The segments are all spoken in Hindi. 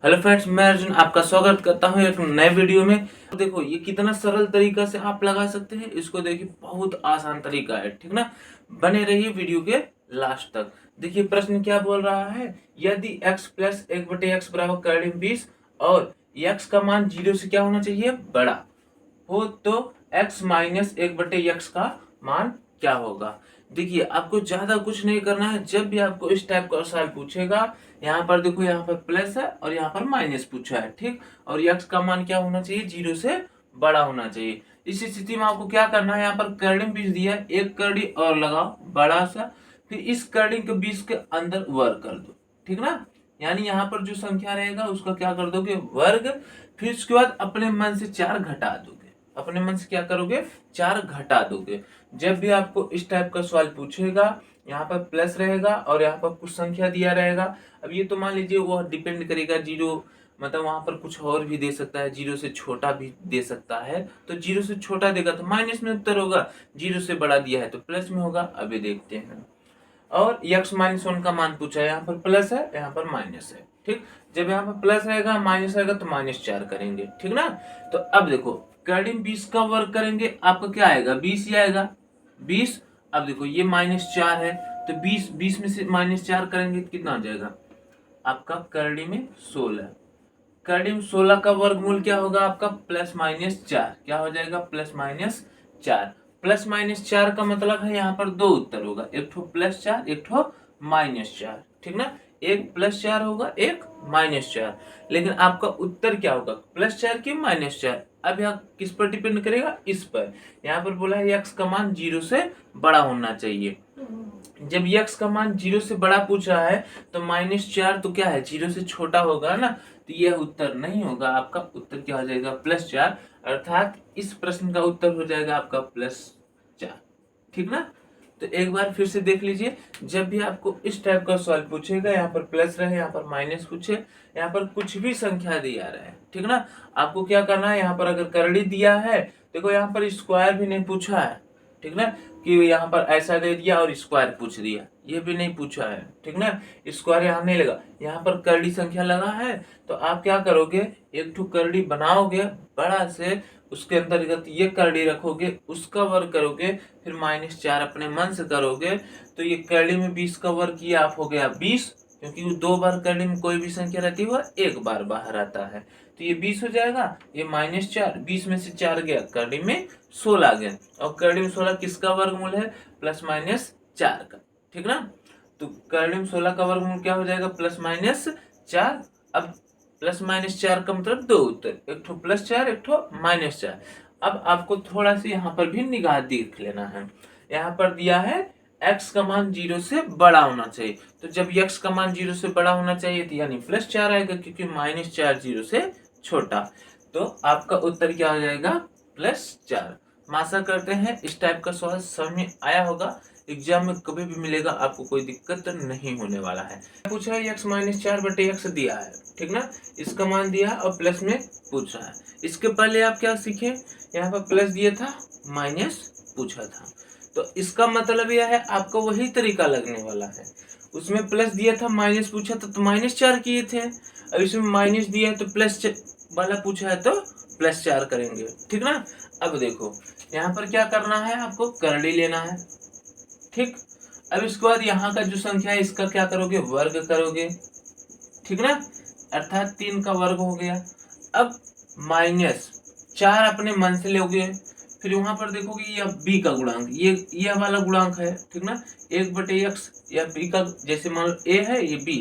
हेलो फ्रेंड्स, मैं अर्जुन आपका स्वागत करता हूँ एक नए वीडियो में। तो देखो ये कितना सरल तरीका से आप लगा सकते हैं इसको। देखिए बहुत आसान तरीका है, ठीक ना। बने रहिए वीडियो के लास्ट तक। देखिए प्रश्न क्या बोल रहा है, यदि x प्लस 1/x बराबर करीब 20 और x का मान 0 से क्या होना चाहिए, बड़ा हो, तो x माइनस 1/x का मान क्या होगा। देखिए आपको ज्यादा कुछ नहीं करना है। जब भी आपको इस टाइप का सवाल पूछेगा, यहाँ पर देखो, यहाँ पर प्लस है और यहाँ पर माइनस पूछा है, ठीक। और x का मान क्या होना चाहिए, 0 से बड़ा होना चाहिए। इस स्थिति में आपको क्या करना है, यहाँ पर करड़ी बीज दिया है, एक करड़ी और लगाओ बड़ा सा, फिर इस करड़ी के बीच के अंदर वर्ग कर दो, ठीक ना। यानी यहाँ पर जो संख्या रहेगा उसका क्या कर दोगे, वर्ग। फिर उसके बाद अपने मन से 4 घटा दोगे। अपने मन से क्या करोगे, 4 घटा दोगे। जब भी आपको इस टाइप का सवाल पूछेगा, यहाँ पर प्लस रहेगा और यहाँ पर कुछ संख्या दिया रहेगा। अब ये तो मान लीजिए वो डिपेंड करेगा, 0 मतलब वहां पर कुछ और भी दे सकता है, 0 से छोटा भी दे सकता है। तो 0 से छोटा देगा तो माइनस में उत्तर होगा, 0 से बड़ा दिया है तो प्लस में होगा। अभी देखते हैं। और x माइनस 1 का मान पूछा है, यहाँ पर प्लस है यहाँ पर माइनस है, ठीक। जब यहाँ पर प्लस रहेगा माइनस रहेगा तो -4 करेंगे, ठीक ना। तो अब देखो कर्डिन 20 का वर्ग करेंगे, आपका क्या आएगा, 20 ही आएगा, 20। अब देखो ये -4 है तो 20 में से -4 करेंगे तो कितना हो जाएगा आपका, करड़ी में 16। करड़ी में 16 का वर्गमूल क्या होगा आपका, +-4। क्या हो जाएगा, +-4। +-4 का मतलब है यहाँ पर 2 उत्तर होगा, एक ठो +4 एक ठो -4, ठीक ना। एक +4 होगा एक -4। लेकिन आपका उत्तर क्या होगा, +4 की -4। अब यहाँ किस पर डिपेंड करेगा, इस पर। यहाँ पर बोला है x का मान 0 से बड़ा होना चाहिए। जब x का मान 0 से बड़ा पूछ रहा है तो -4 तो क्या है, 0 से छोटा होगा ना। तो यह उत्तर नहीं होगा, आपका उत्तर क्या हो जाएगा, +4। अर्थात इस प्रश्न का उत्तर हो जाएगा आपका +4, ठीक ना। तो एक बार फिर से देख लीजिए, जब भी आपको इस टाइप का सवाल पूछेगा, यहाँ पर प्लस रहे यहाँ पर माइनस पूछे, यहाँ पर कुछ भी संख्या दिया रहे, ठीक ना। आपको क्या करना है, यहाँ पर अगर करड़ी दिया है, देखो यहाँ पर स्क्वायर भी नहीं पूछा है, ठीक ना, कि यहाँ पर ऐसा दे दिया और स्क्वायर पूछ दिया, ये भी नहीं पूछा है, ठीक ना। स्क्वायर यहाँ नहीं लगा, यहाँ पर करड़ी संख्या लगा है। तो आप क्या करोगे, एक ठो करड़ी बनाओगे बड़ा से, उसके अंतर्गत ये करड़ी रखोगे, उसका वर्ग करोगे, फिर -4 अपने मन से करोगे। तो ये करड़ी में 20 का वर्ग किया, आप हो गया 20, क्योंकि 2 बार करड़ी में कोई भी संख्या रहती है एक बार बाहर आता है। तो ये 20 हो जाएगा, ये -4, 20 में से 4 गया, करड़ी में 16 आ गया। और करड़ी में 16 किसका वर्गमूल है, +-4 का, ठीक ना। तो करड़ी में 16 का वर्गमूल क्या हो जाएगा, +-4। अब +-4 का मतलब 2 उत्तर, एक ठो +4 एक ठो -4। अब आपको थोड़ा सा यहाँ पर भी निगाह देख लेना है। यहाँ पर दिया है x का मान 0 से बड़ा होना चाहिए। तो जब x का मान 0 से बड़ा होना चाहिए तो यानी +4 आएगा, क्योंकि -4 0 से छोटा। तो आपका उत्तर क्या हो जाएगा, +4। आशा करते हैं इस टाइप का सवाल समझ में आया होगा। एग्जाम में कभी भी मिलेगा, आपको कोई दिक्कत नहीं होने वाला है। पूछा है x-4/x दिया है, ठीक ना, इसका मान दिया है और प्लस में पूछ रहा है। इसके पहले आप क्या सीखे, यहाँ पर प्लस दिया था माइनस पूछा था। तो इसका मतलब यह है आपको वही तरीका लगने वाला है। उसमें प्लस दिया था माइनस पूछा था तो -4 किए थे, अब इसमें माइनस दिया है तो प्लस वाला पूछा है तो +4 करेंगे, ठीक ना। अब देखो यहाँ पर क्या करना है, आपको करड़ी लेना है, ठीक। अब इसके बाद यहाँ का जो संख्या है इसका क्या करोगे, वर्ग करोगे, ठीक ना। अर्थात 3 का वर्ग हो गया। अब -4 अपने मन से लोगे, फिर वहां पर देखोगे ये b का गुणांक, ये वाला गुणांक है, ठीक ना। 1/x या b का, जैसे मान लो a है ये b,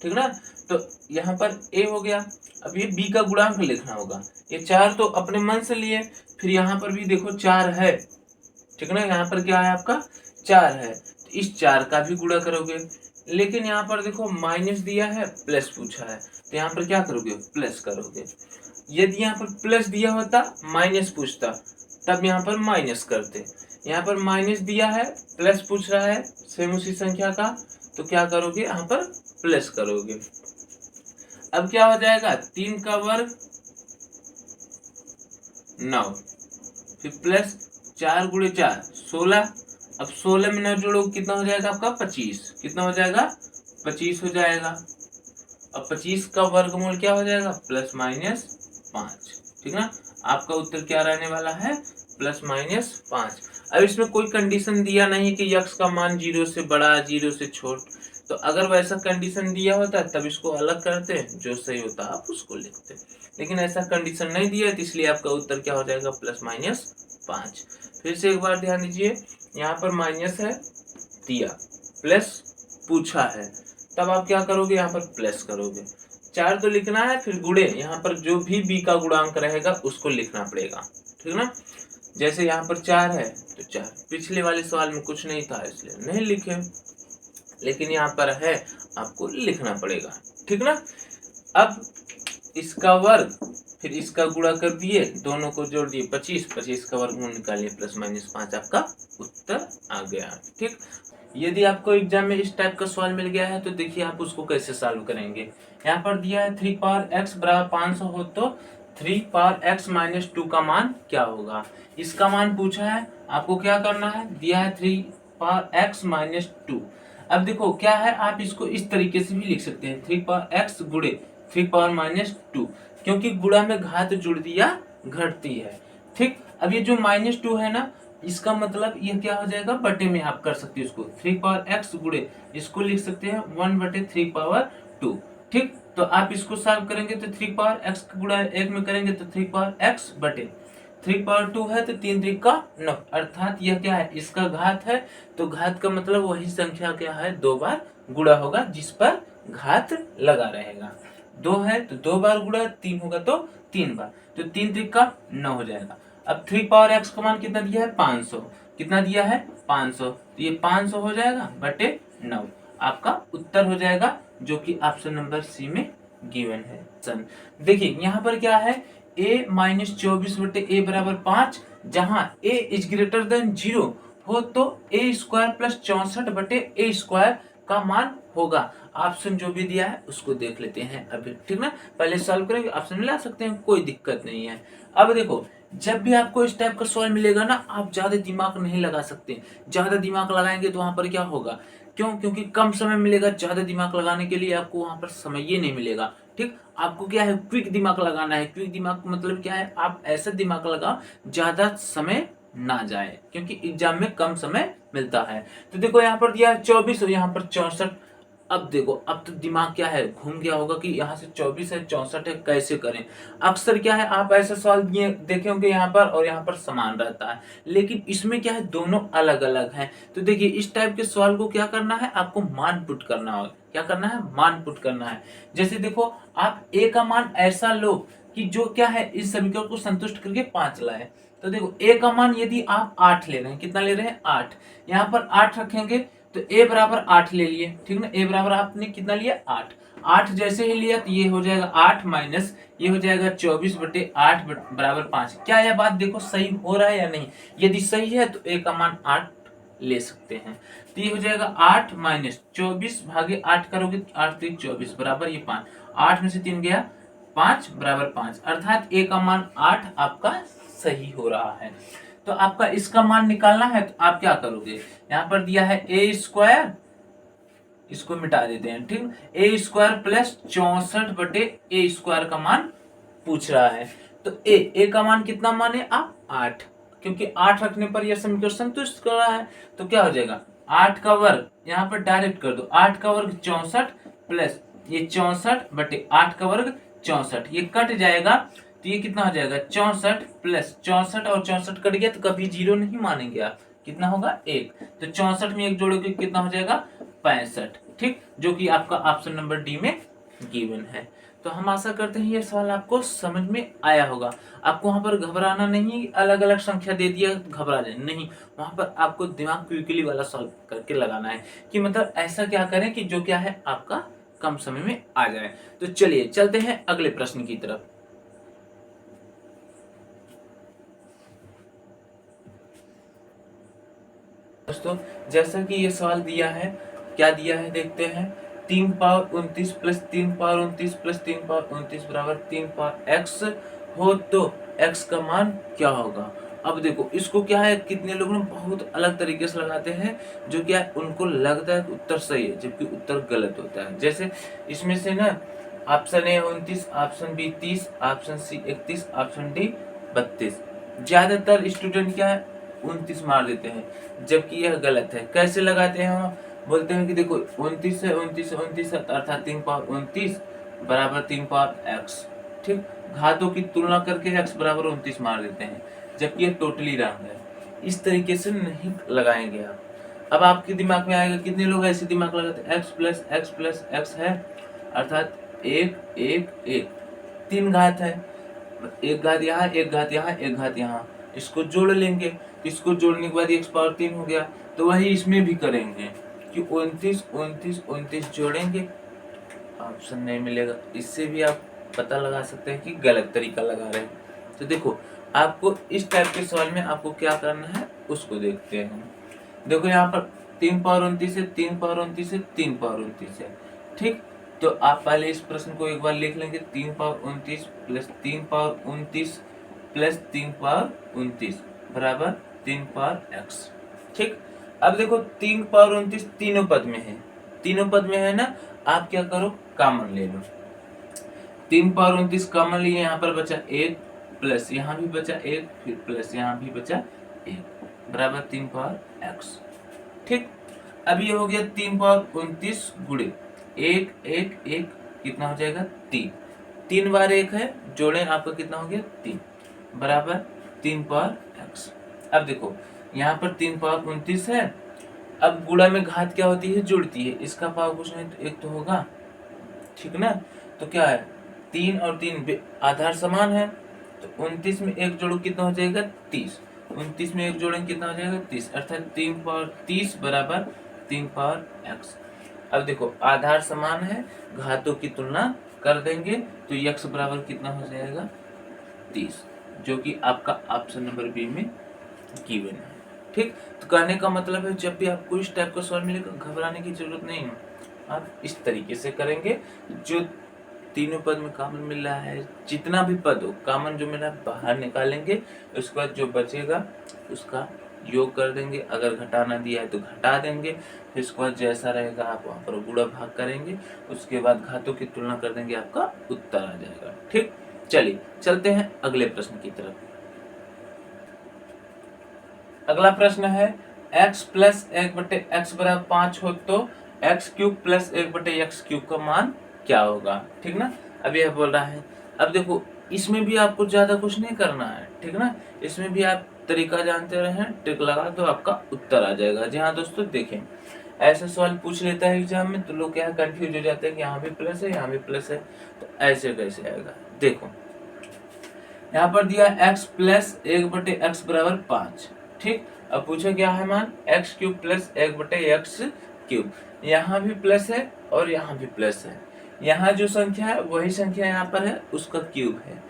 ठीक ना। तो यहाँ पर a हो गया। अब ये b का गुणांक लिखना होगा। ये 4 तो अपने मन से लिए, फिर यहाँ पर भी देखो 4 है, ठीक ना। यहाँ पर क्या है आपका 4 है, तो इस 4 का भी गुणा करोगे। लेकिन यहाँ पर देखो माइनस दिया है प्लस पूछा है, तो यहाँ पर क्या करोगे, प्लस करोगे। यदि यहाँ पर प्लस दिया होता माइनस पूछता, तब यहाँ पर माइनस करते। यहाँ पर माइनस दिया है, प्लस पूछ रहा है सेम उसी संख्या का, तो क्या करोगे, यहाँ पर प्लस करोगे। अब क्या हो जाएगा, 3 का वर्ग 9, फिर प्लस 4 गुणे 4 16। अब 16 में 9 जोड़ो कितना हो जाएगा आपका 25, कितना हो जाएगा 25 हो जाएगा। अब 25 का वर्गमूल क्या हो जाएगा, +-5, ठीक ना। आपका उत्तर क्या रहने वाला है, +-5। अब इसमें कोई कंडीशन दिया नहीं कि यक्स का मान 0 से बड़ा 0 से छोट, तो अगर वैसा कंडीशन दिया होता तब इसको अलग करते, जो सही होता आप उसको लिखते, लेकिन ऐसा कंडीशन नहीं दिया तो इसलिए आपका उत्तर क्या हो जाएगा, +-5। फिर से एक बार ध्यान दीजिए, यहाँ पर माइनस है दिया, प्लस पूछा है, तब आप क्या करोगे, यहाँ पर प्लस करोगे। 4 तो लिखना है, फिर गुणे, यहाँ पर जो भी b का गुणांक रहेगा उसको लिखना पड़ेगा, ठीक ना। जैसे यहाँ पर 4 है तो 4, पिछले वाले सवाल में कुछ नहीं था इसलिए नहीं लिखे, लेकिन यहाँ पर है, आपको लिखना पड़ेगा, ठीक ना। अब इसका वर्ग फिर इसका गुणा कर दिए, दोनों को जोड़ दिए, 25 का वर्गमूल निकालिए, +-5 आपका उत्तर आ गया, ठीक। यदि आपको एग्जाम में इस टाइप का सवाल मिल गया है तो देखिए आप उसको कैसे सॉल्व करेंगे। यहाँ पर दिया है 3 पावर x बराबर 500 हो तो 3 पावर x - 2 का मान क्या होगा। इसका मान पूछा है, आपको क्या करना है, दिया है 3 पावर x - 2। अब देखो क्या है, आप इसको इस तरीके से भी लिख सकते हैं, 3 पावर x गुणे 3 पावर -2, क्योंकि गुणा में घात जुड़ दिया घटती है, ठीक। अब ये जो -2 है ना, इसका मतलब ये क्या हो जाएगा, बटे में आप कर सकते हो इसको, 3 पावर x गुणे, इसको लिख सकते हैं 1/3 पावर 2, ठीक। तो आप इसको सॉल्व करेंगे तो 3 पावर x गुणा 1 में करेंगे तो 3 पावर x बटे 3 पावर 2 है तो 3 3 का 9, अर्थात यह क्या है, इसका घात है, तो घात का मतलब वही संख्या क्या है, 2 बार गुणा होगा जिस पर घात लगा रहेगा। 2 है तो 2 बार गुणा, 3 होगा तो 3 बार, तो 3 3 का 9 हो जाएगा। अब 3 पावर x का मान कितना दिया है, 500, कितना दिया है 500, तो ये 500 हो जाएगा बटे 9, आपका उत्तर हो जाएगा, जो कि ऑप्शन नंबर सी में गिवन है। देखिए यहाँ पर क्या है, a - 24 बटे a बराबर 5, जहां a इज ग्रेटर देन 0 हो तो a स्क्वायर प्लस 64 बटे a स्क्वायर का मान होगा। ऑप्शन जो भी दिया है उसको देख लेते हैं अभी, ठीक ना। पहले सॉल्व करेंगे, ऑप्शन में ला सकते हैं, कोई दिक्कत नहीं है। अब देखो, जब भी आपको इस टाइप का सवाल मिलेगा ना, आप ज्यादा दिमाग नहीं लगा सकते, ज्यादा दिमाग लगाएंगे तो वहां पर क्या होगा, क्यों, क्योंकि कम समय मिलेगा, ज्यादा दिमाग लगाने के लिए आपको वहां पर समय ही नहीं मिलेगा, ठीक। आपको क्या है, क्विक दिमाग लगाना है। क्विक दिमाग मतलब क्या है, आप ऐसा दिमाग लगाओ ज्यादा समय ना जाए, क्योंकि एग्जाम में कम समय मिलता है। तो देखो यहाँ पर दिया है 24 और यहाँ पर 64। अब देखो, अब तो दिमाग क्या है, घूम गया होगा कि यहाँ से 24 है 64 है, कैसे करें। अक्सर क्या है, आप ऐसा सवाल दिए देखे होंगे यहाँ पर और यहाँ पर समान रहता है, लेकिन इसमें क्या है, दोनों अलग अलग हैं। तो देखिए इस टाइप के सवाल को क्या करना है, आपको मान पुट करना होगा। क्या करना है, मान पुट करना है। जैसे देखो, आप ए का मान ऐसा लो कि जो क्या है, इस समीकरण को संतुष्ट करके 5 लाए। तो देखो ए का मान यदि आप 8 ले रहे हैं, कितना ले रहे हैं, 8, यहाँ पर 8 रखेंगे तो a बराबर 8 ले लिए, ठीक ना। a बराबर आपने कितना लिया, 8। 8 जैसे ही लिया तो ये हो जाएगा 8 माइनस ये हो जाएगा 24 बटे 8 बराबर 5। क्या यह बात देखो सही हो रहा है या नहीं, यदि सही है तो a का मान 8 ले सकते हैं। तो ये हो जाएगा 8 माइनस 24 भागे 8 करोगे, 8 3 24 बराबर ये 5, 8 में से 3 गया 5 बराबर 5, अर्थात a का मान 8 आपका सही हो रहा है। तो आपका इसका मान निकालना है तो आप क्या करोगे, यहाँ पर दिया है ए स्क्वायर, इसको मिटा देते हैं, ठीक। ए स्क्वायर प्लस 64 बटे ए स्क्वायर का मान पूछ रहा है, तो ए का मान कितना माने आप, 8, क्योंकि 8 रखने पर यह समीकरण संतुष्ट कर रहा है। तो क्या हो जाएगा, 8 का वर्ग यहाँ पर डायरेक्ट कर दो, 8 का वर्ग 64 प्लस ये 64 बटे 8 का वर्ग 64, ये कट जाएगा तो ये कितना हो जाएगा, 64 प्लस 64 और 64 कट गया तो कभी 0 नहीं मानेंगे आप, कितना होगा 1, तो 64 में 1 जोड़ोगे कितना हो जाएगा 65, ठीक, जो कि आपका ऑप्शन नंबर डी में गिवन है। तो हम आशा करते हैं ये सवाल आपको समझ में आया होगा। आपको वहां पर घबराना नहीं, अलग अलग संख्या दे दिया घबरा जाए नहीं, वहां पर आपको दिमाग क्विकली वाला सॉल्व करके लगाना है कि मतलब ऐसा क्या करें कि जो क्या है आपका कम समय में आ जाए। तो चलिए चलते हैं अगले प्रश्न की तरफ। दोस्तों जैसा कि ये सवाल दिया है, क्या दिया है देखते हैं, 3 power 29 plus 3 power 29 plus 3 power 29 बराबर 3 पावर x हो तो x का मान क्या होगा। अब देखो इसको क्या है, कितने लोग बहुत अलग तरीके से लगाते हैं, जो क्या उनको लगता है कि उत्तर सही है जबकि उत्तर गलत होता है। जैसे इसमें से ना option A 29, option B 30, option C 31, option D 32। ज्यादातर स्टूडेंट क्या है 29 मार देते हैं, जबकि यह गलत है। कैसे लगाते हैं हम? बोलते हैं कि देखो 29 है, 29 29 अर्थात 3 पावर 29 बराबर 3 पावर x। ठीक, घातों की तुलना करके x बराबर 29 मार देते हैं, जबकि यह टोटली रॉन्ग है। इस तरीके से नहीं लगाएंगे आप। अब आपके दिमाग में आएगा, कितने लोग ऐसे दिमाग लगाते हैं, x प्लस x है अर्थात 1 1 1, 3 घात है, एक घात यहाँ, एक घात यहाँ, एक घात यहाँ, इसको जोड़ लेंगे। इसको जोड़ने के बाद x पावर 3 हो गया। तो वही इसमें भी करेंगे कि 29 29 29 जोड़ेंगे, ऑप्शन नहीं मिलेगा। इससे भी आप पता लगा सकते हैं कि गलत तरीका लगा रहे हैं। तो देखो, आपको इस टाइप के सवाल में आपको क्या करना है उसको देखते हैं। देखो यहाँ पर 3 पावर 29 है, 3 पावर 29 है, 3 पावर 29 है। ठीक, तो आप पहले इस प्रश्न को एक बार लिख लेंगे, 3 power 29 plus 3 power 29 plus 3 power 29 बराबर 3 पावर x। ठीक, अब देखो 3 पावर 29 तीनों पद में है, तीनों पद में है ना, आप क्या करो कॉमन ले लो। 3 पावर 29 कॉमन लिए, यहाँ पर बचा 1 प्लस यहाँ भी बचा 1, फिर प्लस यहाँ भी बचा 1 बराबर 3 पावर x। ठीक, अब ये हो गया 3 पावर 29 गुणे 1 1 1 कितना हो जाएगा 3, 3 बार 1 है, जोड़ें आपका कितना हो गया 3 बराबर 3 पावर x। अब देखो यहाँ पर 3 पावर 29 है, अब गुणा में घात क्या होती है, जुड़ती है, इसका पावर कुछ नहीं तो 1 तो होगा, ठीक ना। तो क्या है 3 और 3 आधार समान है, तो 29 में 1 जोड़ो कितना हो जाएगा 30, 29 में 1 जोड़ेंगे कितना हो जाएगा 30, अर्थात 3 पावर 30 बराबर 3 पावर x। अब देखो आधार समान है, घातों की तुलना कर देंगे तो x बराबर कितना हो जाएगा 30, जो कि आपका ऑप्शन नंबर बी में गिवन है। ठीक, तो कहने का मतलब है जब भी आपको इस टाइप का सवाल मिलेगा घबराने की जरूरत नहीं है, आप इस तरीके से करेंगे। जो तीनों पद में कॉमन मिल रहा है, जितना भी पद हो कॉमन जो मिला है बाहर निकालेंगे, उसके बाद जो बचेगा उसका योग कर देंगे, अगर घटाना दिया है तो घटा देंगे, फिर उसके बाद जैसा रहेगा आप वहाँ पर गुणा भाग करेंगे, उसके बाद घातों की तुलना कर देंगे, आपका उत्तर आ जाएगा। ठीक, चलिए चलते हैं अगले प्रश्न की तरफ। अगला प्रश्न है x प्लस 1/x बराबर 5 हो तो x cube plus 1/x cube का मान क्या होगा। ठीक ना, अब यह बोल रहा है। अब देखो इसमें भी आपको ज्यादा कुछ नहीं करना है, ठीक ना, इसमें भी आप तरीका जानते रहे, ट्रिक लगा तो आपका उत्तर आ जाएगा। जी हाँ दोस्तों, देखें ऐसा सवाल पूछ लेता है एग्जाम में तो लोग क्या कंफ्यूज हो जाते हैं कि यहाँ भी प्लस है यहाँ भी प्लस है, तो ऐसे कैसे आएगा। देखो यहाँ पर दिया x प्लस 1/x बराबर 5। ठीक, अब पूछो क्या है मान, x cube plus 1/x cube, यहाँ भी प्लस है और यहाँ भी प्लस है, यहाँ जो संख्या है वही संख्या यहाँ पर है उसका क्यूब है,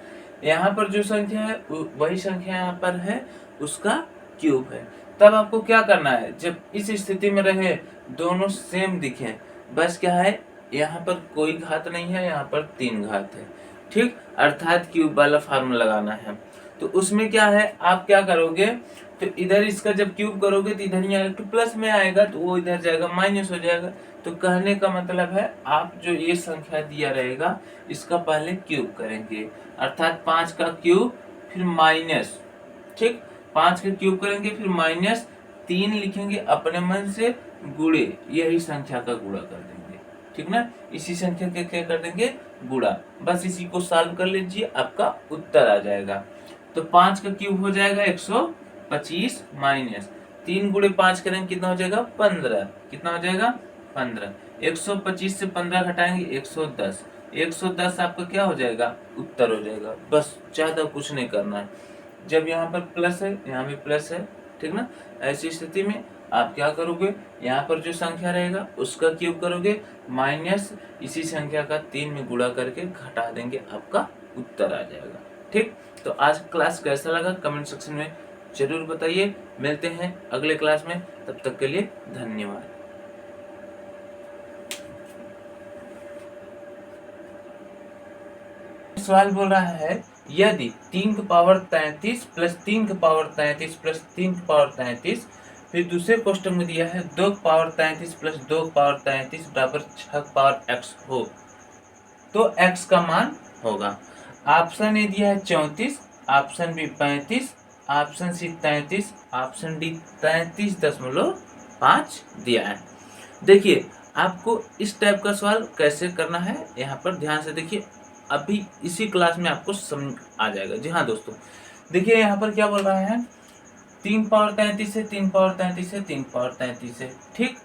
यहाँ पर जो संख्या है वही संख्या यहाँ पर है उसका क्यूब है। तब आपको क्या करना है, जब इस स्थिति में रहे दोनों सेम दिखे, बस क्या है यहाँ पर कोई घात नहीं है, यहाँ पर 3 घात है। ठीक, अर्थात क्यूब वाला फार्मूला लगाना है। तो उसमें क्या है आप क्या करोगे, तो इधर इसका जब क्यूब करोगे तो इधर यहाँ तो प्लस में आएगा, तो वो इधर जाएगा माइनस हो जाएगा। तो कहने का मतलब है आप जो ये संख्या दिया रहेगा इसका पहले क्यूब करेंगे, अर्थात 5 का क्यूब फिर माइनस, ठीक 5 का क्यूब करेंगे फिर माइनस 3 लिखेंगे अपने मन से, गुणे यही संख्या का गुणा कर देंगे। ठीक ना, इसी संख्या के क्या कर देंगे गुणा, बस इसी को सॉल्व कर लीजिए आपका उत्तर आ जाएगा। तो 5 का क्यूब हो जाएगा 125 माइनस 3 गुणे 5 करेंगे कितना हो जाएगा 15, कितना हो जाएगा 15, 125 से 15 घटाएंगे 110, 110 आपका क्या हो जाएगा उत्तर हो जाएगा। बस ज्यादा कुछ नहीं करना है, जब यहाँ पर प्लस है यहाँ भी प्लस है, ठीक ना, ऐसी स्थिति में आप क्या करोगे, यहाँ पर जो संख्या रहेगा उसका क्यूब करोगे माइनस इसी संख्या का 3 में गुणा करके घटा देंगे, आपका उत्तर आ जाएगा। ठीक, तो आज क्लास कैसा लगा कमेंट सेक्शन में जरूर बताइए। मिलते हैं अगले क्लास में, तब तक के लिए धन्यवाद। सवाल बोल रहा है यदि 3 की पावर 33 प्लस 3 की पावर 33 प्लस 3 की पावर 33, फिर दूसरे क्वेश्चन में दिया है 2 की पावर 33 प्लस 2 की पावर 33 बराबर 6 की पावर x हो, तो x का मान होगा। ऑप्शन ए दिया है 34, option B 35, option C 33, option D 33.5 दिया है। देखिए आपको इस टाइप का सवाल कैसे करना है यहाँ पर ध्यान से देखिए, अभी इसी क्लास में आपको समझ आ जाएगा। जी हाँ दोस्तों, देखिए यहाँ पर क्या बोल रहा है, 3 पावर 33 है, 3 पावर 33 है, 3 पावर 33 है, ठीक।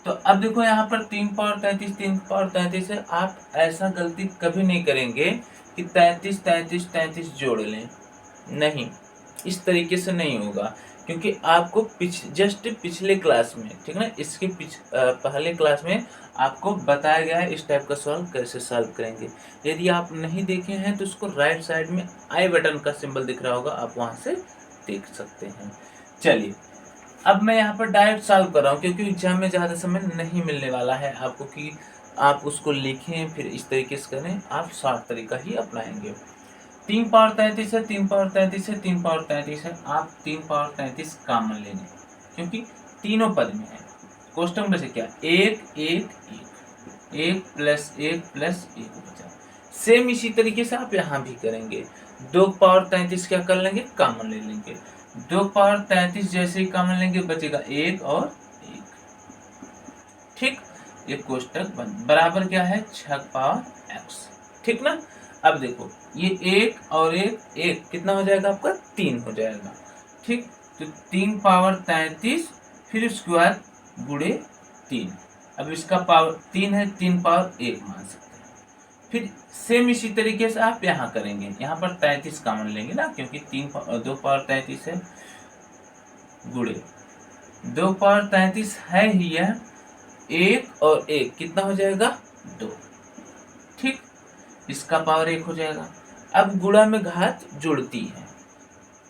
तो अब देखो यहाँ पर 3 पावर 33, 3 पावर 33 है। आप ऐसा गलती कभी नहीं करेंगे कि 33 33 33 जोड़ लें, नहीं, इस तरीके से नहीं होगा, क्योंकि आपको जस्ट पिछले क्लास में, ठीक ना, इसके पहले क्लास में आपको बताया गया है इस टाइप का सवाल कैसे सॉल्व करेंगे। यदि आप नहीं देखे हैं तो उसको राइट साइड में आई बटन का सिंबल दिख रहा होगा, आप वहां से देख सकते हैं। चलिए अब मैं यहाँ पर डायरेक्ट सॉल्व कर रहा हूँ, क्योंकि एग्जाम में ज़्यादा समय नहीं मिलने वाला है आपको कि आप उसको लिखें फिर इस तरीके से करें, आप शॉर्ट तरीका ही अपनाएंगे। 3 पावर 33 है, 3 पावर 33 है, 3 पावर 33 है, आप 3 पावर 33 कॉमन लेंगे, क्योंकि तीनों पद में है। क्वेश्चन में से क्या, 1 1 1, 1 प्लस 1 प्लस 1 बचा। सेम इसी तरीके से आप यहाँ भी करेंगे। 2 पावर 33 क्या कर लेंगे, कॉमन ले लेंगे। 2 पावर 33 जैसे ही कॉमन लेंगे बचेगा 1 और 1, ठीक। ये कोष्टक बंद, बराबर क्या है 6 पावर x, ठीक ना। अब देखो ये 1 और 1 1 कितना हो जाएगा आपका, 3 हो जाएगा, ठीक। तो 3 पावर 33 फिर उसके बाद गुणे 3। अब इसका पावर 3 है, 3 पावर 1 मान सकते हैं। फिर सेम इसी तरीके से आप यहाँ करेंगे, यहाँ पर 33 कॉमन लेंगे ना, क्योंकि 2 पावर 33 है, गुणे 2 पावर 33 है ही यह, 1 और 1 कितना हो जाएगा 2, ठीक। इसका पावर 1 हो जाएगा। अब गुणा में घात जुड़ती है,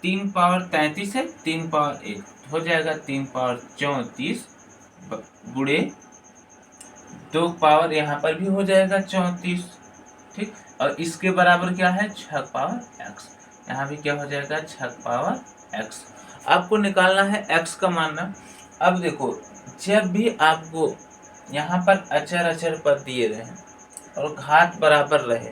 3 पावर 33 है, 3 पावर 1 हो जाएगा 3 पावर 34 गुणे 2 पावर यहाँ पर भी हो जाएगा 34, ठीक। और इसके बराबर क्या है 6 पावर x, यहाँ भी क्या हो जाएगा 6 पावर x। आपको निकालना है x का मान। अब देखो जब भी आपको यहाँ पर अचर अचर पद दिए रहे और घात बराबर रहे,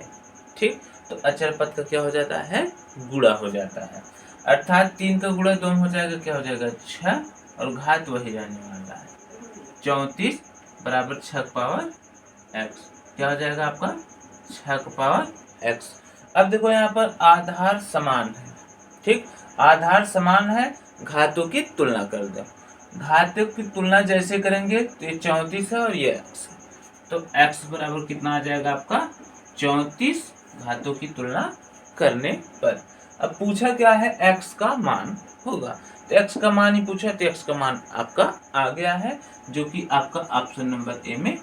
ठीक, तो अचर पद का क्या हो जाता है, गुणा हो जाता है। अर्थात 3 का गुणा 2 हो जाएगा, क्या हो जाएगा 6, और घात वही रहने वाला है 34 बराबर 6 पावर x, क्या हो जाएगा आपका 6 पावर x। अब देखो यहाँ पर आधार समान है, ठीक, आधार समान है, घातों की तुलना कर दो। घातों की तुलना जैसे करेंगे तो ये 34 है और ये x है, तो x बराबर कितना आ जाएगा आपका 34 घातों की तुलना करने पर। अब पूछा क्या है, x का मान होगा, तो x का मान ही पूछा, तो x का मान आपका आ गया है, जो कि आपका ऑप्शन नंबर ए में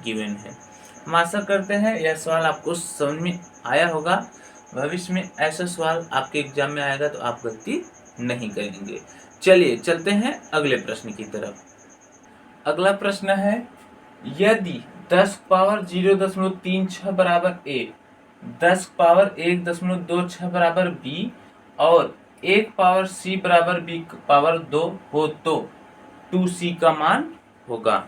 गिवन है। हम आशा करते हैं यह सवाल आपको समझ में आया होगा। भविष्य में ऐसा सवाल आपके एग्जाम में आएगा तो आप गलती नहीं करेंगे। चलिए चलते हैं अगले प्रश्न की तरफ। अगला प्रश्न है, यदि 10 पावर 0.36 बराबर a, 10 पावर 1.26 बराबर b और 1 पावर c बराबर b पावर 2 हो तो 2c का मान होगा।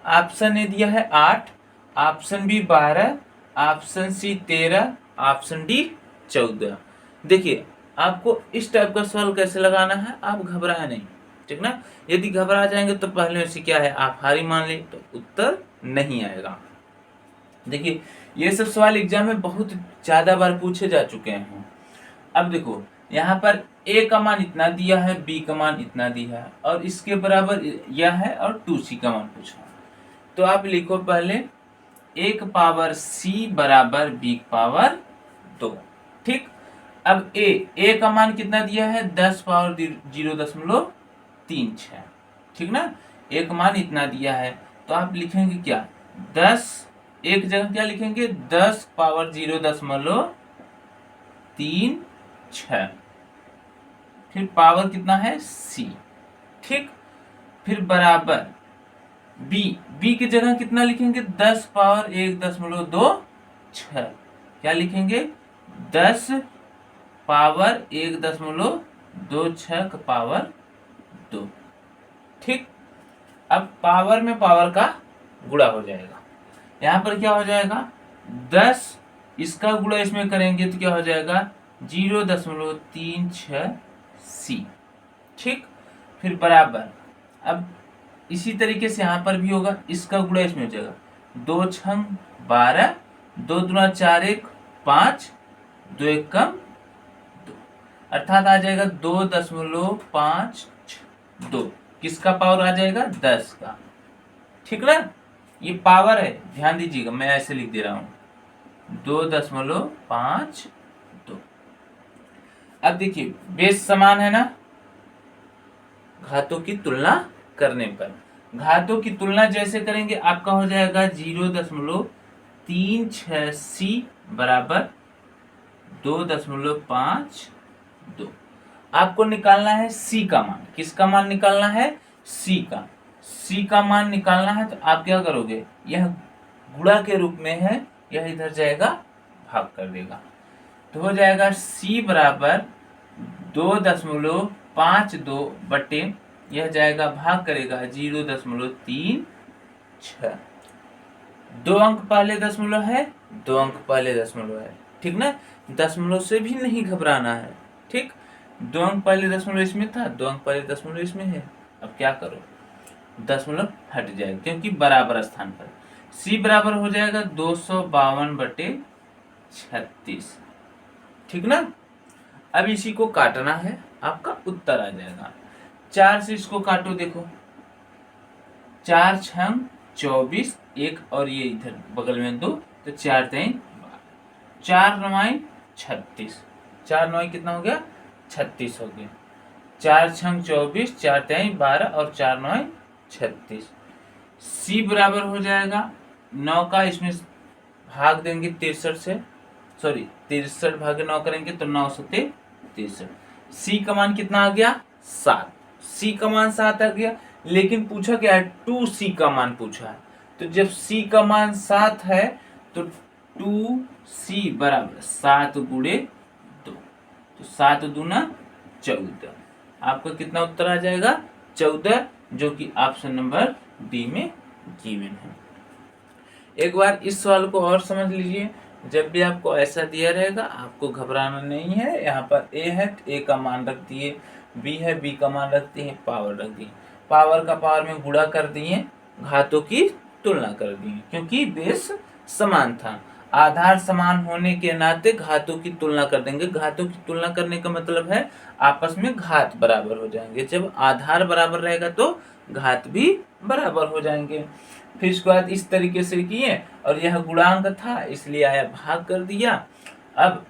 ऑप्शन ए दिया है 8, option B 12, option C 13, option D 14। देखिए आपको इस टाइप का सवाल कैसे लगाना है, आप घबराए नहीं, ठीक ना। यदि घबरा जाएंगे तो पहले से क्या है, आप हारी मान ले तो उत्तर नहीं आएगा। देखिए ये सब सवाल एग्जाम में बहुत ज्यादा बार पूछे जा चुके हैं। अब देखो यहाँ पर a का मान इतना दिया है, b का मान इतना दिया है और इसके बराबर यह है और 2c का मान पूछा, तो आप लिखो पहले 1 पावर c बराबर b पावर 2, ठीक। अब a का मान कितना दिया है 10 पावर 0.36, ठीक ना, a का मान इतना दिया है, तो आप लिखेंगे क्या 10, एक जगह क्या लिखेंगे 10 पावर 0.36, फिर पावर कितना है c, ठीक। फिर बराबर b की जगह कितना लिखेंगे 10 पावर 1.26, क्या लिखेंगे 10 पावर 1.26 पावर 2, ठीक। अब पावर में पावर का गुणा हो जाएगा, यहाँ पर क्या हो जाएगा 10 इसका गुणा इसमें करेंगे तो क्या हो जाएगा 0.36 ठीक। फिर बराबर, अब इसी तरीके से यहाँ पर भी होगा, इसका गुणा इसमें हो जाएगा 2 छंग 12, 2 दूना 4 1 5, 2 1 कम 2, अर्थात आ जाएगा 2.52। किसका पावर आ जाएगा 10 का, ठीक ना। ये पावर है, ध्यान दीजिएगा, मैं ऐसे लिख दे रहा हूं 2.52। अब देखिए बेस समान है ना, घातों की तुलना करने पर, घातों की तुलना जैसे करेंगे आपका हो जाएगा 0.386 बराबर 2.52। आपको निकालना है सी का मान। किसका मान निकालना है? सी का। सी का मान निकालना है तो आप क्या करोगे, यह गुणा के रूप में है, यह इधर जाएगा भाग कर देगा, तो हो जाएगा सी बराबर 2.52 बटे, यह जाएगा भाग करेगा 0.36। 2 अंक पहले दशमलव है, 2 अंक पहले दशमलव है, ठीक ना। दशमलव से भी नहीं घबराना है, ठीक। 2 अंक पहले दशमलव इसमें था, 2 अंक पहले दशमलव इसमें है, अब क्या करो, दशमलव हट जाएगा क्योंकि बराबर स्थान पर। सी बराबर हो जाएगा 252/36, ठीक ना। अब इसी को काटना है, आपका उत्तर आ जाएगा। 4 से इसको काटो, देखो 4 छंग 24, एक और ये इधर बगल में 2, तो 4 3 4 9 36, 4 9 कितना हो गया 36 हो गया। 4 छंग 24, 4 3 12 और 4 9 36। सी बराबर हो जाएगा 9 का, इसमें भाग देंगे 63 से, सॉरी 63 भागे 9 करेंगे तो 9 सत्ते 63। सी का मान कितना आ गया 7। सी का मान 7 आ गया, लेकिन पूछा क्या है 2C का मान पूछा है, तो जब C का मान 7 है तो 2C बराबर 7 गुणे 2, तो 7 दूना 14। आपका कितना उत्तर आ जाएगा 14, जो कि ऑप्शन नंबर डी में गिवन है। एक बार इस सवाल को और समझ लीजिए, जब भी आपको ऐसा दिया रहेगा आपको घबराना नहीं है। यहाँ पर ए है, ए का मान रख दिए, बी है, बी का मान रख दिए, पावर रख दिए, पावर का पावर में गुणा कर दिए, घातों की तुलना कर दिए, क्योंकि बेस समान था। आधार समान होने के नाते घातों की तुलना कर देंगे। घातों की तुलना करने का मतलब है आपस में घात बराबर हो जाएंगे। जब आधार बराबर रहेगा तो घात भी बराबर हो जाएंगे। फिर इसके बाद इस तरीके से किए, और यह गुणांक था इसलिए आया भाग कर दिया। अब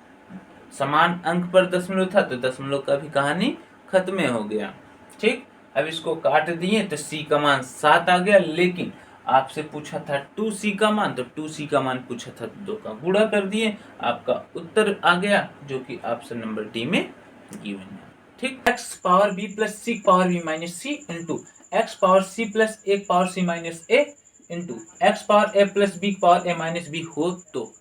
समान अंक पर दशमलव था तो दशमलव का भी कहानी खत्म हो गया, ठीक। अब इसको काट दिए तो सी का मान 7 आ गया, लेकिन आपसे पूछा था 2C का मान, तो 2C का मान पूछा था 2 का गुणा कर दिए, आपका उत्तर आ गया, जो कि ऑप्शन नंबर डी में गिवन है, ठीक। x power b plus c power b minus c into x power c plus a power c minus a into x power a plus b power a minus b हो तो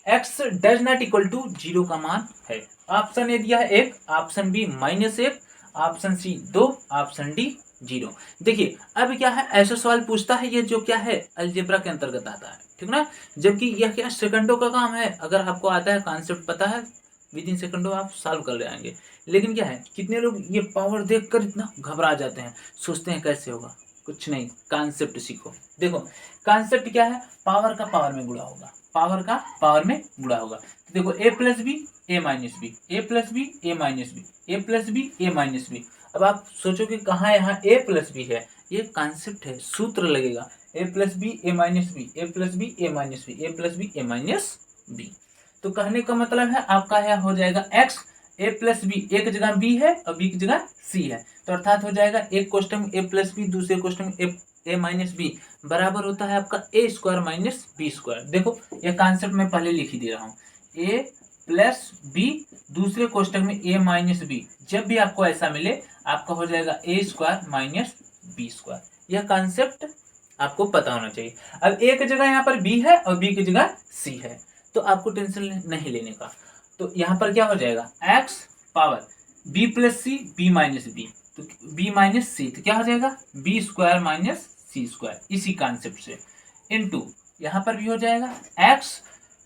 x does not equal to 0 का मान है। ऑप्शन ए दिया है 1, option B -1, option C 2, option D 0। देखिए अब क्या है, ऐसा सवाल पूछता है ये जो क्या है अलजेब्रा के अंतर्गत आता है, ठीक ना। जबकि यह क्या सेकंडों का काम है, अगर आपको आता है कॉन्सेप्ट पता है विद इन सेकंडों आप सॉल्व कर जाएंगे। लेकिन क्या है, कितने लोग ये पावर देखकर इतना घबरा जाते हैं, सोचते हैं कैसे होगा। कुछ नहीं, कॉन्सेप्ट सीखो। देखो कॉन्सेप्ट क्या है, पावर का पावर में गुणा होगा, पावर का पावर में गुणा होगा। तो देखो a plus B A minus B, A plus B A minus B, A plus B A minus B. अब आप सोचोगे कहाँ यहाँ a प्लस बी है, ये कॉन्सेप्ट है, सूत्र लगेगा a plus B A minus B, A plus B A minus B, A plus B A minus B. तो कहने का मतलब है आपका यह हो जाएगा x, a प्लस बी एक जगह b है और b की जगह c है, तो अर्थात हो जाएगा एक क्वेश्चन में a प्लस बी, दूसरे क्वेश्चन में a माइनस बी बराबर होता है आपका a square minus B square. देखो ये कॉन्सेप्ट मैं पहले लिख ही दे रहा हूँ, a प्लस बी दूसरे क्वेश्चन में a माइनस बी, जब भी आपको ऐसा मिले आपका हो जाएगा a square minus B square. यह कॉन्सेप्ट आपको पता होना चाहिए। अब एक जगह यहाँ पर b है और b की जगह c है, तो आपको टेंशन नहीं लेने का। तो यहाँ पर क्या हो जाएगा x power b plus C B minus B, तो b माइनस सी, तो क्या हो जाएगा b square minus C square, इसी कॉन्सेप्ट से, इनटू यहाँ पर भी हो जाएगा x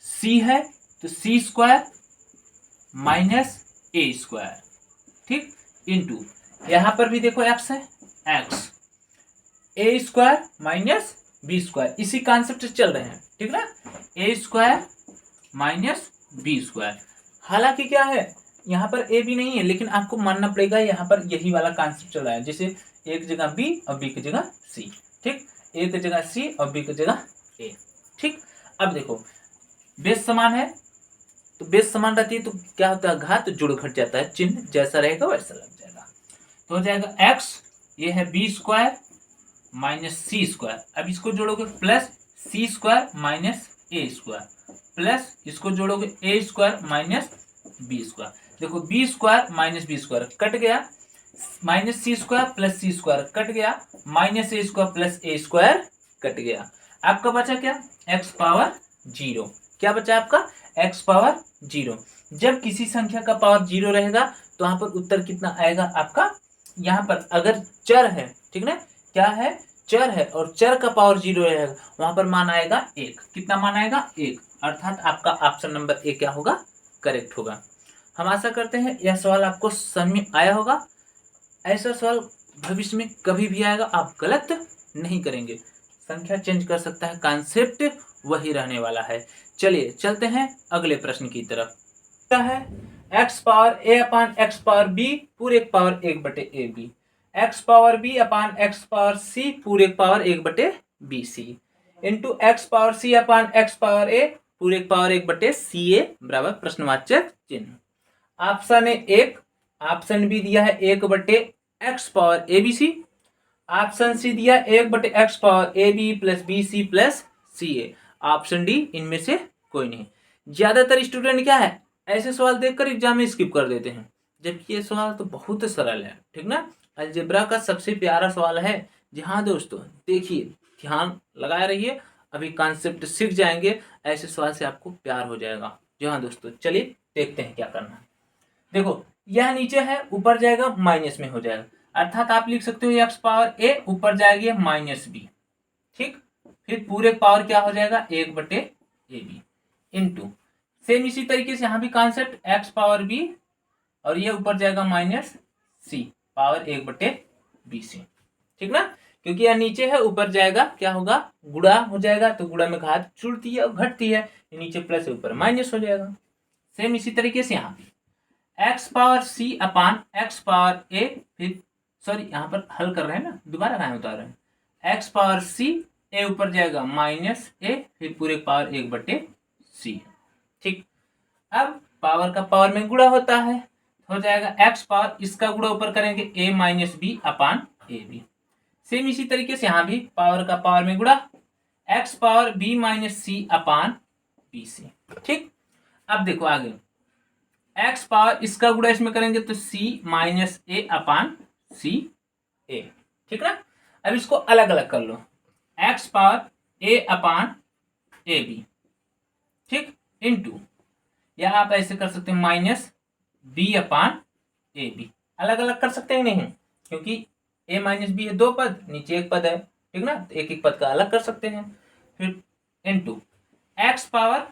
सी है तो C square minus A square, ठीक, इंटू यहां पर भी देखो एक्स है, X A square minus B square, इसी कॉन्सेप्ट से चल रहे हैं, ठीक ना, A square minus B square. हालांकि क्या है यहाँ पर ए भी नहीं है, लेकिन आपको मानना पड़ेगा यहाँ पर यही वाला कॉन्सेप्ट चल रहा है, जैसे ए की जगह बी और बी की जगह सी, ठीक, ए की जगह सी और बी की जगह ए, ठीक। अब देखो बेस समान है तो बेस समान रहती है तो क्या होता है, घात जुड़ घट जाता है, चिन्ह जैसा रहेगा वैसा लग जाएगा, तो हो जाएगा एक्स, ये है B square minus C square, अब इसको जोड़ोगे plus C square minus A square, plus इसको जोड़ोगे A square minus B square, देखो B square minus B square cut गया, minus C square plus C square cut गया, minus A square plus A square cut गया, आपका बचा क्या, एक्स पावर जीरो, क्या बचा आपका, एक्स पावर जीरो। जब किसी संख्या का पावर जीरो रहेगा तो वहां पर उत्तर कितना आएगा आपका, यहाँ पर अगर चर है, ठीक ना, क्या है, चर है और चर का पावर जीरो रहेगा, वहां पर मान आएगा एक, कितना मान आएगा, एक, अर्थात आपका ऑप्शन नंबर ए क्या होगा, करेक्ट होगा। हम आशा करते हैं यह सवाल आपको समझ में आया होगा। ऐसा सवाल भविष्य में कभी भी आएगा, आप गलत नहीं करेंगे, संख्या चेंज कर सकता है, कॉन्सेप्ट वही रहने वाला है। चलिए चलते हैं अगले प्रश्न की तरफ। क्या है, x power a upon x power b पूरे पावर एक बटे a b, x power b upon x power c पूरे पावर एक बटे b c, into x power c upon x power a पूरे पावर एक बटे सी ए बराबर प्रश्नवाचक चिन्ह। ऑप्शन ए एक, ऑप्शन बी दिया है एक बटे X power A B C, option C दिया एक बटे X power A B plus B C plus C A, option D इनमें से कोई नहीं। ज्यादातर स्टूडेंट क्या है, ऐसे सवाल देखकर एग्जाम में स्किप कर देते हैं, जबकि ये सवाल तो बहुत सरल है, ठीक ना, अलजेब्रा का सबसे प्यारा सवाल है। जी हाँ दोस्तों, देखिए ध्यान लगाए रहिए, अभी कॉन्सेप्ट सीख जाएंगे, ऐसे सवाल से आपको प्यार हो जाएगा। जी हाँ दोस्तों, चलिए देखते हैं क्या करना है। देखो यह नीचे है, ऊपर जाएगा माइनस में हो जाएगा, अर्थात आप लिख सकते हो एक्स पावर ए ऊपर जाएगी माइनस बी, ठीक, फिर पूरे पावर क्या हो जाएगा एक बटे ए बी, इंटू सेम इसी तरीके से यहाँ भी कॉन्सेप्ट एक्स पावर बी और ये ऊपर जाएगा माइनस सी पावर एक बटे बी सी, ठीक ना, क्योंकि यह नीचे है ऊपर जाएगा क्या होगा, गुणा हो जाएगा, तो गुणा में घात जुड़ती है और घटती है, नीचे प्लस है ऊपर माइनस हो जाएगा। सेम इसी तरीके से यहाँ भी x power c upon x power ए, फिर सॉरी यहाँ पर हल कर रहे हैं ना, दोबारा कहाँ उतार रहे हैं, एक्स पावर सी ए ऊपर जाएगा माइनस ए फिर पूरे पावर एक बटे सी, ठीक। अब पावर का पावर में गुणा होता है, हो जाएगा एक्स पावर, इसका गुणा ऊपर करेंगे a minus b upon a b. Same इसी तरीके से यहाँ भी पावर का पावर में गुणा, एक्स पावर बी माइनस सी अपान बी सी, ठीक। अब देखो आगे एक्स पावर इसका गुणा इसमें करेंगे तो सी माइनस ए अपान सी ए, ठीक ना। अब इसको अलग अलग कर लो, x power a upon a b, ठीक, इंटू या आप ऐसे कर सकते हैं minus b upon a b, अलग अलग कर सकते हैं नहीं, क्योंकि ए माइनस बी है दो पद, नीचे एक पद है, ठीक ना, तो एक एक पद का अलग कर सकते हैं, फिर इंटू एक्स पावर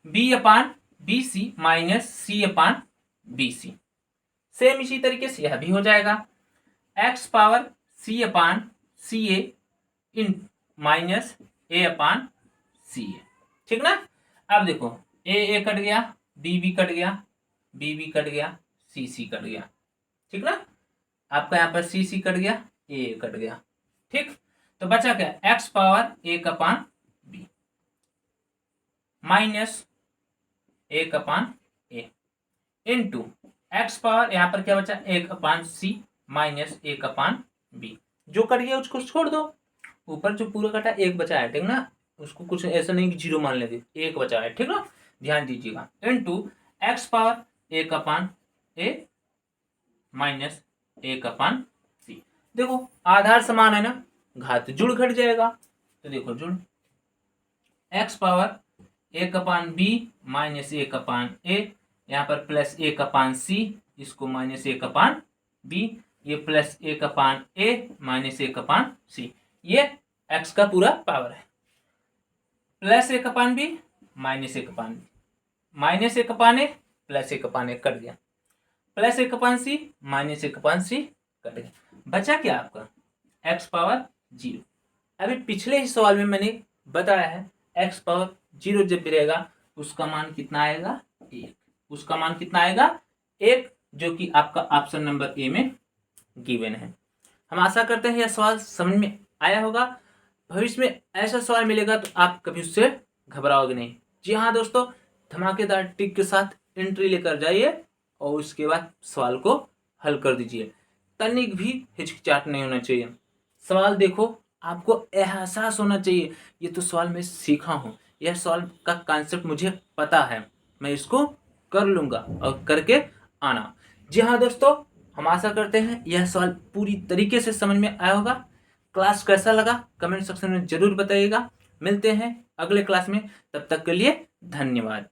बी अपान बी सी माइनस सी अपान बी सी, सेम इसी तरीके से यह भी हो जाएगा, एक्स पावर सी अपान सी ए इन माइनस ए अपान सी ए, ठीक ना। अब देखो ए कट गया, बी कट गया, बी कट गया, सी कट गया, ठीक ना, आपका यहाँ पर सी कट गया, ए कट गया, ठीक। तो बचा क्या, एक्स पावर एक अपान बी माइनस एक अपान ए इंटू एक्स पावर यहाँ पर क्या बचा एक अपान सी माइनस एक अपान बी, जो कट गया उसको छोड़ दो, ऊपर जो पूरा कटा एक बचा है, ठीक ना, उसको कुछ ऐसा नहीं कि जीरो मान लेंगे, एक बचा है, ठीक ना, ध्यान दीजिएगा, इंटू एक्स पावर एक अपान ए माइनस एक अपान सी। देखो आधार समान है ना, घात जुड़ घट जाएगा, तो देखो जुड़ एक्स पावर एक अपान बी माइनस एक अपान ए, यहाँ पर प्लस एक अपान सी, इसको माइनस एक अपान बी, ये प्लस एक अपान ए माइनस एक अपान सी, ये एक्स का पूरा पावर है, प्लस एक अपान बी -1/a +1/a कट गया, +1/c -1/c कट गया, बचा क्या आपका x⁻0। अभी पिछले ही सवाल में मैंने बताया है x⁻0 जब भी रहेगा उसका मान कितना आएगा 1, उसका मान कितना आएगा 1, जो कि आपका ऑप्शन नंबर ए में गिवन है। हम आशा करते हैं यह सवाल समझ में आया होगा। भविष्य में ऐसा सवाल मिलेगा तो आप कभी उससे घबराओगे नहीं। जी हाँ दोस्तों, धमाकेदार टिक के साथ एंट्री लेकर जाइए और उसके बाद सवाल को हल कर दीजिए। तनिक भी हिचकिचाहट नहीं होना चाहिए। सवाल देखो, आपको एहसास होना चाहिए ये तो सवाल मैं सीखा हूँ, यह सवाल का कॉन्सेप्ट मुझे पता है, मैं इसको कर लूँगा और करके आना। जी हाँ दोस्तों, हम आशा करते हैं यह सवाल पूरी तरीके से समझ में आया होगा। क्लास कैसा लगा कमेंट सेक्शन में जरूर बताइएगा। मिलते हैं अगले क्लास में, तब तक के लिए धन्यवाद।